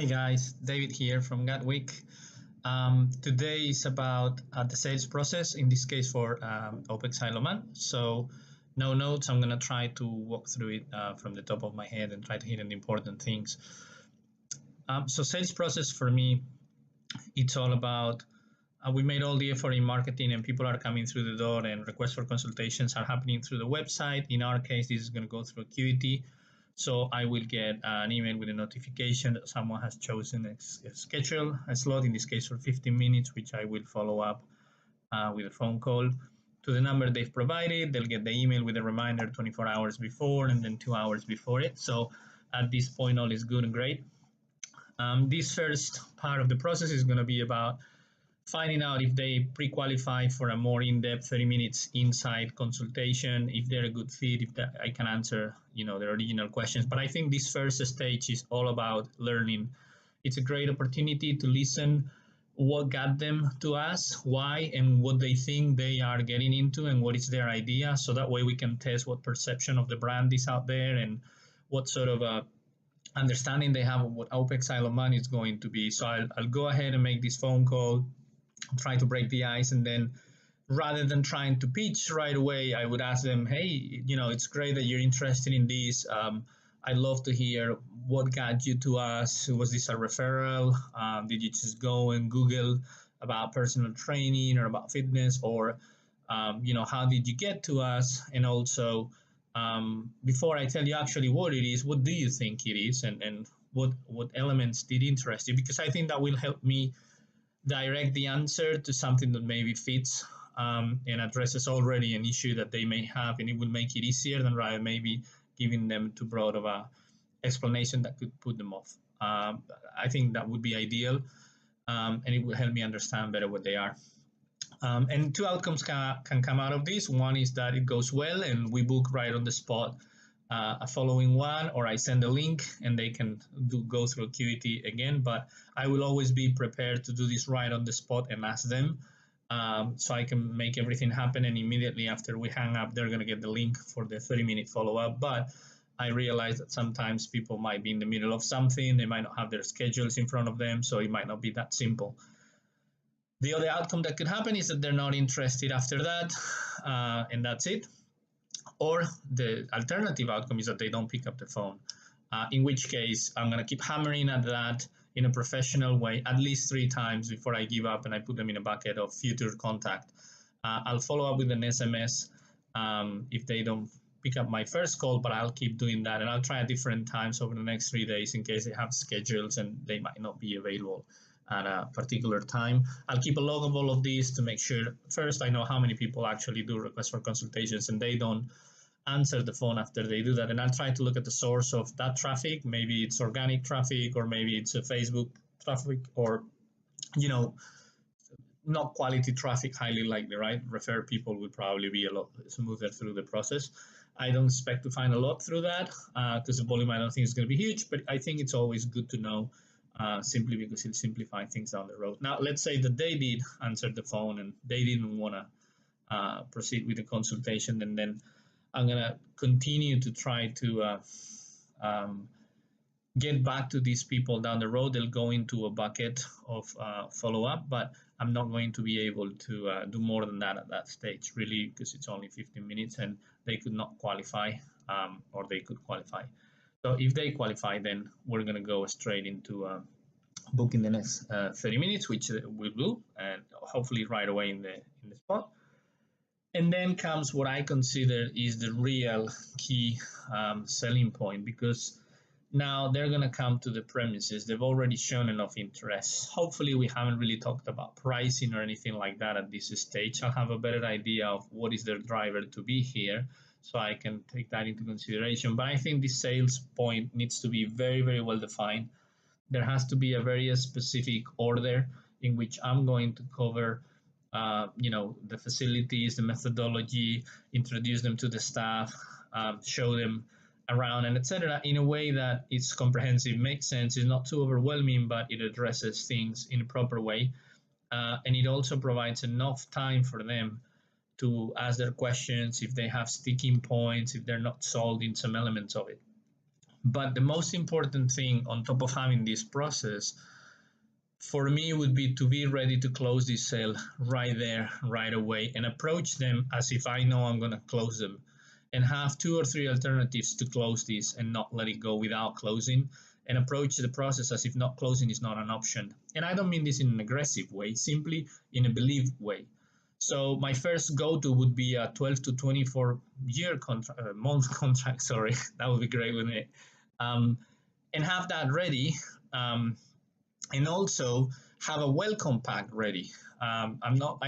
Hey guys, David here from Gatwick. Today is about the sales process, in this case for Opex IOM. So no notes, I'm going to try to walk through it from the top of my head and try to hit on the important things. So sales process for me, it's all about, we made all the effort in marketing and people are coming through the door and requests for consultations are happening through the website. In our case, this is going to go through Acuity. So I will get an email with a notification that someone has chosen a schedule, a slot, in this case for 15 minutes, which I will follow up with a phone call to the number they've provided. They'll get the email with a reminder 24 hours before and then 2 hours before it. So at this point, all is good and great. This first part of the process is going to be about finding out if they pre-qualify for a more in-depth 30 minutes inside consultation, if they're a good fit, if I can answer, their original questions. But I think this first stage is all about learning. It's a great opportunity to listen what got them to us, why, and what they think they are getting into and what is their idea. So that way we can test what perception of the brand is out there and what sort of understanding they have of what Opex IOM is going to be. So I'll go ahead and make this phone call, try to break the ice, and then rather than trying to pitch right away, I would ask them, hey, it's great that you're interested in this. I'd love to hear what got you to us. Was this a referral? Did you just go and Google about personal training or about fitness, or how did you get to us? And also, before I tell you actually what it is, what do you think it is, and what elements did interest you? Because I think that will help me direct the answer to something that maybe fits and addresses already an issue that they may have, and it will make it easier than rather maybe giving them too broad of a explanation that could put them off. I think that would be ideal, and it will help me understand better what they are. And two outcomes can come out of this. One is that it goes well and we book right on the spot a following one, or I send a link and they can go through Acuity again. But I will always be prepared to do this right on the spot and ask them, so I can make everything happen. And immediately after we hang up, they're going to get the link for the 30-minute follow-up. But I realize that sometimes people might be in the middle of something. They might not have their schedules in front of them, so it might not be that simple. The other outcome that could happen is that they're not interested after that, and that's it. Or the alternative outcome is that they don't pick up the phone, in which case I'm going to keep hammering at that in a professional way at least 3 times before I give up and I put them in a bucket of future contact. I'll follow up with an SMS if they don't pick up my first call, but I'll keep doing that, and I'll try at different times over the next 3 days in case they have schedules and they might not be available at a particular time. I'll keep a log of all of these to make sure, first, I know how many people actually do requests for consultations and they don't answer the phone after they do that. And I'll try to look at the source of that traffic. Maybe it's organic traffic, or maybe it's a Facebook traffic, or, not quality traffic, highly likely, right? Refer people would probably be a lot smoother through the process. I don't expect to find a lot through that because the volume I don't think is going to be huge, but I think it's always good to know, simply because it'll simplify things down the road. Now, let's say that they did answer the phone and they didn't want to proceed with the consultation, and then I'm going to continue to try to get back to these people down the road. They'll go into a bucket of follow-up, but I'm not going to be able to do more than that at that stage, really, because it's only 15 minutes and they could not qualify, or they could qualify. So if they qualify, then we're going to go straight into booking the next 30 minutes, which we'll do, and hopefully right away in the spot. And then comes what I consider is the real key selling point, because now they're going to come to the premises. They've already shown enough interest. Hopefully we haven't really talked about pricing or anything like that at this stage. I'll have a better idea of what is their driver to be here, so I can take that into consideration. But I think the sales point needs to be very, very well defined. There has to be a very specific order in which I'm going to cover the facilities, the methodology, introduce them to the staff, show them around, and etc., in a way that it's comprehensive, makes sense, is not too overwhelming, but it addresses things in a proper way. And it also provides enough time for them to ask their questions if they have sticking points, if they're not solved in some elements of it. But the most important thing on top of having this process for me would be to be ready to close this sale right there, right away, and approach them as if I know I'm going to close them, and have 2 or 3 alternatives to close this and not let it go without closing, and approach the process as if not closing is not an option. And I don't mean this in an aggressive way, simply in a belief way. So my first go-to would be a 12 to 24 year contract, month contract. Sorry, that would be great, wouldn't it? Um, and have that ready. And also have a welcome pack ready. I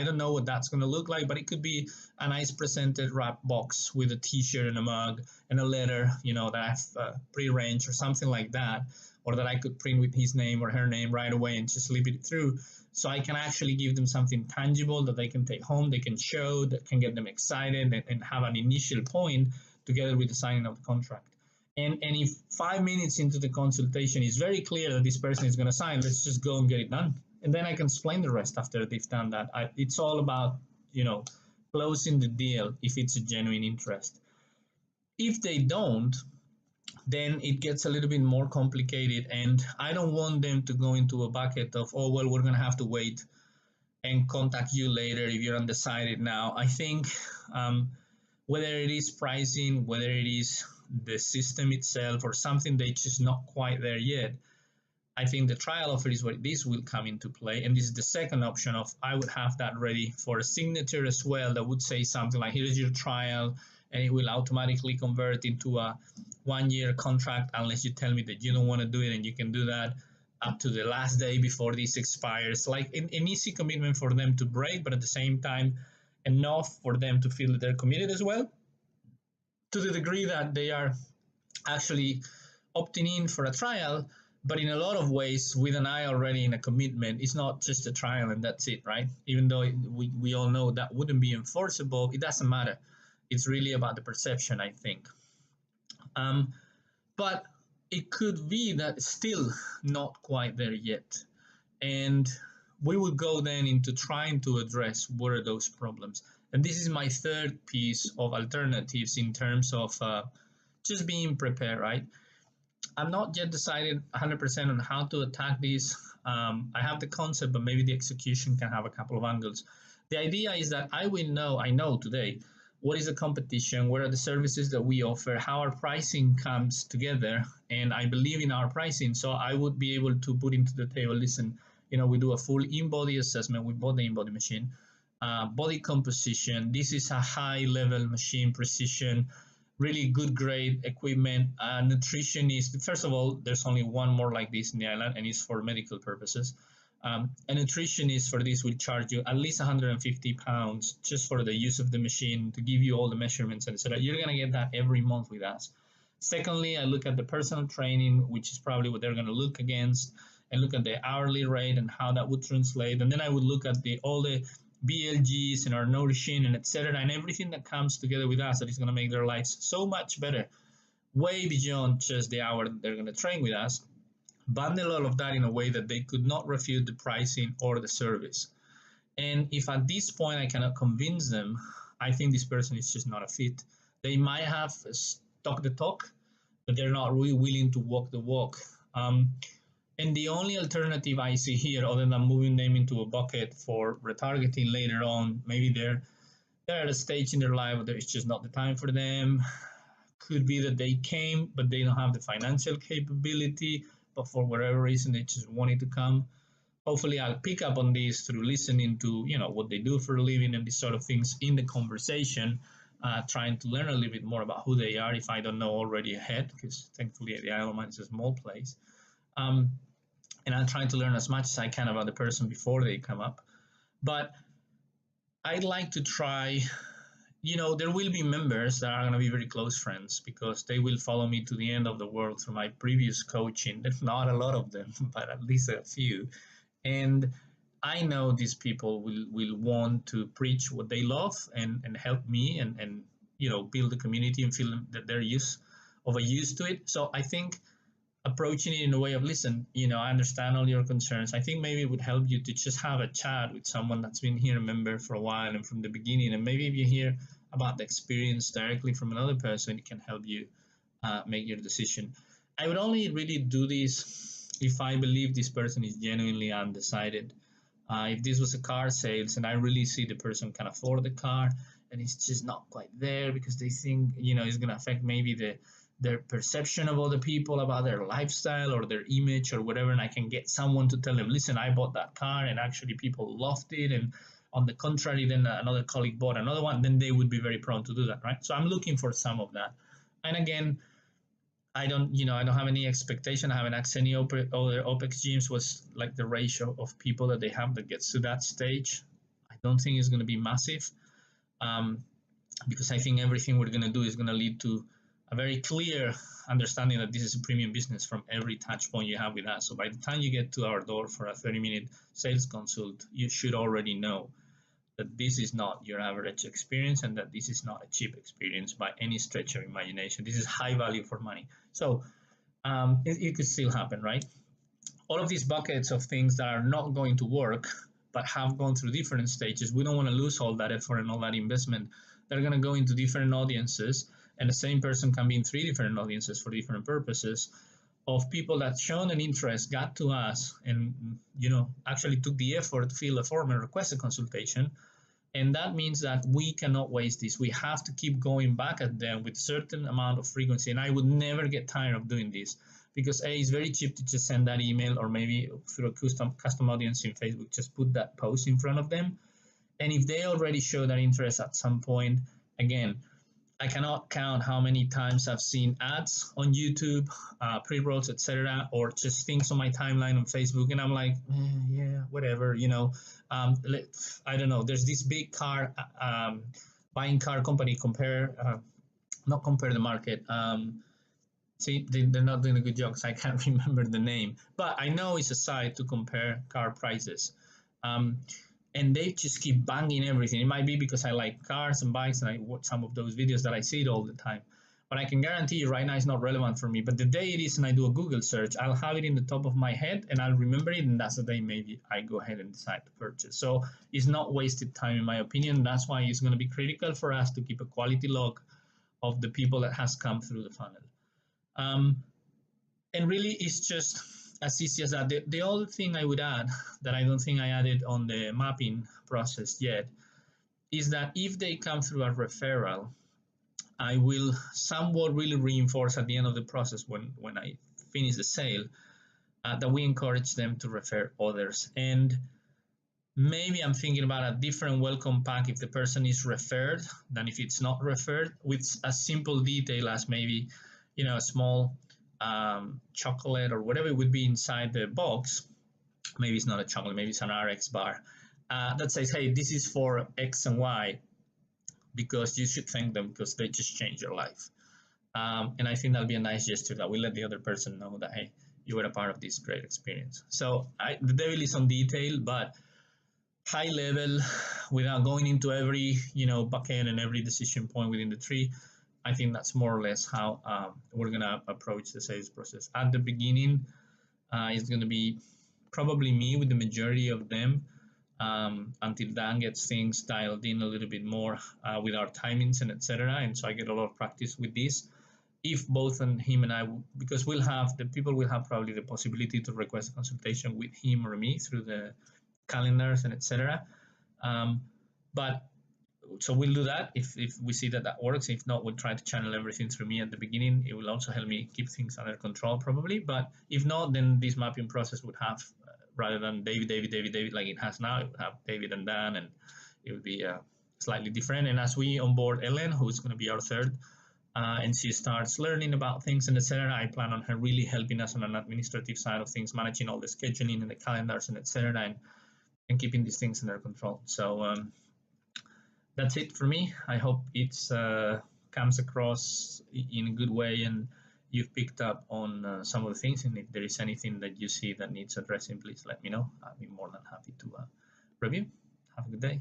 don't know what that's going to look like, but it could be a nice presented wrap box with a T-shirt and a mug and a letter, that I've pre-arranged or something like that, or that I could print with his name or her name right away and just slip it through, so I can actually give them something tangible that they can take home, they can show, that can get them excited and have an initial point together with the signing of the contract. And if 5 minutes into the consultation is very clear that this person is going to sign, let's just go and get it done. And then I can explain the rest after they've done that. It's all about, closing the deal if it's a genuine interest. If they don't, then it gets a little bit more complicated. And I don't want them to go into a bucket of, oh, well, we're going to have to wait and contact you later if you're undecided now. I think whether it is pricing, whether it is the system itself or something that's just not quite there yet, I think the trial offer is where this will come into play. And this is the second option of I would have that ready for a signature as well that would say something like, here's your trial, and it will automatically convert into a 1-year contract unless you tell me that you don't want to do it, and you can do that up to the last day before this expires. Like an easy commitment for them to break, but at the same time, enough for them to feel that they're committed as well, to the degree that they are actually opting in for a trial, but in a lot of ways with an eye already in a commitment. It's not just a trial and that's it, right? Even though we all know that wouldn't be enforceable, it doesn't matter. It's really about the perception, I think. But it could be that it's still not quite there yet. And we will go then into trying to address what are those problems. And this is my third piece of alternatives in terms of just being prepared, right? I'm not yet decided 100% on how to attack this. I have the concept, but maybe the execution can have a couple of angles. The idea is that I know today, what is the competition, what are the services that we offer, how our pricing comes together, and I believe in our pricing, so I would be able to put into the table, listen, we do a full in-body assessment. We bought the in-body machine, body composition. This is a high-level machine, precision, really good grade equipment. Nutritionist, first of all, there's only one more like this in the island, and it's for medical purposes. A nutritionist for this will charge you at least 150 pounds just for the use of the machine to give you all the measurements, and so that you're going to get that every month with us. Secondly, I look at the personal training, which is probably what they're going to look against, and look at the hourly rate and how that would translate. And then I would look at all the BLGs and our nourishing and etc. and everything that comes together with us that is going to make their lives so much better, way beyond just the hour that they're going to train with us. Bundle all of that in a way that they could not refute the pricing or the service. And if at this point I cannot convince them, I think this person is just not a fit. They might have talked the talk, but they're not really willing to walk the walk. And the only alternative I see here, other than moving them into a bucket for retargeting later on, maybe they're at a stage in their life where it's just not the time for them. Could be that they came, but they don't have the financial capability, but for whatever reason, they just wanted to come. Hopefully, I'll pick up on this through listening to what they do for a living and these sort of things in the conversation, trying to learn a little bit more about who they are if I don't know already ahead, because thankfully the Isle of Man is a small place. And I'm trying to learn as much as I can about the person before they come up. But I'd like to try, there will be members that are going to be very close friends because they will follow me to the end of the world through my previous coaching. There's not a lot of them, but at least a few. And I know these people will want to preach what they love and help me and build a community and feel that they're used to it. So I think approaching it in a way of, listen, I understand all your concerns. I think maybe it would help you to just have a chat with someone that's been here, a member for a while and from the beginning. And maybe if you hear about the experience directly from another person, it can help you make your decision. I would only really do this if I believe this person is genuinely undecided. If this was a car sales and I really see the person can afford the car and it's just not quite there because they think, it's going to affect maybe their perception of other people about their lifestyle or their image or whatever, and I can get someone to tell them, listen, I bought that car and actually people loved it, and on the contrary, then another colleague bought another one, then they would be very prone to do that, right? So I'm looking for some of that. And again, I don't have any expectation. I haven't asked any other OpEx gyms was like the ratio of people that they have that gets to that stage. I don't think it's going to be massive, um, because I think everything we're going to do is going to lead to a very clear understanding that this is a premium business from every touch point you have with us. So by the time you get to our door for a 30-minute sales consult, you should already know that this is not your average experience and that this is not a cheap experience by any stretch of imagination. This is high value for money. So it could still happen, right? All of these buckets of things that are not going to work but have gone through different stages, we don't want to lose all that effort and all that investment. They're going to go into different audiences, and the same person can be in 3 different audiences for different purposes, of people that shown an interest, got to us, and actually took the effort to fill a form and request a consultation. And that means that we cannot waste this. We have to keep going back at them with certain amount of frequency. And I would never get tired of doing this, because it's very cheap to just send that email, or maybe through a custom audience in Facebook, just put that post in front of them. And if they already show that interest at some point, again, I cannot count how many times I've seen ads on YouTube, pre-rolls, etc., or just things on my timeline on Facebook, and I'm like, yeah, whatever, I don't know. There's this big car buying car company. Not compare the market. See, they're not doing a good job because I can't remember the name, but I know it's a site to compare car prices. And they just keep banging everything. It might be because I like cars and bikes and I watch some of those videos that I see it all the time. But I can guarantee you right now it's not relevant for me. But the day it is and I do a Google search, I'll have it in the top of my head and I'll remember it, and that's the day maybe I go ahead and decide to purchase. So it's not wasted time in my opinion. That's why it's going to be critical for us to keep a quality log of the people that has come through the funnel. And really it's just as easy as that. The other thing I would add that I don't think I added on the mapping process yet is that if they come through a referral, I will somewhat really reinforce at the end of the process when I finish the sale that we encourage them to refer others. And maybe I'm thinking about a different welcome pack if the person is referred than if it's not referred, with a simple detail as maybe a small chocolate or whatever it would be inside the box. Maybe it's not a chocolate, maybe it's an RX bar that says, hey, this is for X and Y, because you should thank them because they just changed your life. And I think that'll be a nice gesture that will let the other person know that, hey, you were a part of this great experience. So the devil is on detail, but high level, without going into every bucket and every decision point within the tree, I think that's more or less how we're going to approach the sales process. At the beginning, it's going to be probably me with the majority of them until Dan gets things dialed in a little bit more with our timings and etc. And so I get a lot of practice with this. If both him and I, because the people will have probably the possibility to request a consultation with him or me through the calendars and etc. But so we'll do that if we see that works. If not, we'll try to channel everything through me at the beginning. It will also help me keep things under control probably. But if not, then this mapping process would have, rather than David like it has now, it would have David and Dan, and it would be slightly different. And as we onboard Ellen, who's going to be our third, and she starts learning about things and etc., I plan on her really helping us on an administrative side of things, managing all the scheduling and the calendars and etc., and keeping these things under control. So that's it for me. I hope it comes across in a good way and you've picked up on some of the things. And if there is anything that you see that needs addressing, please let me know. I'll be more than happy to review. Have a good day.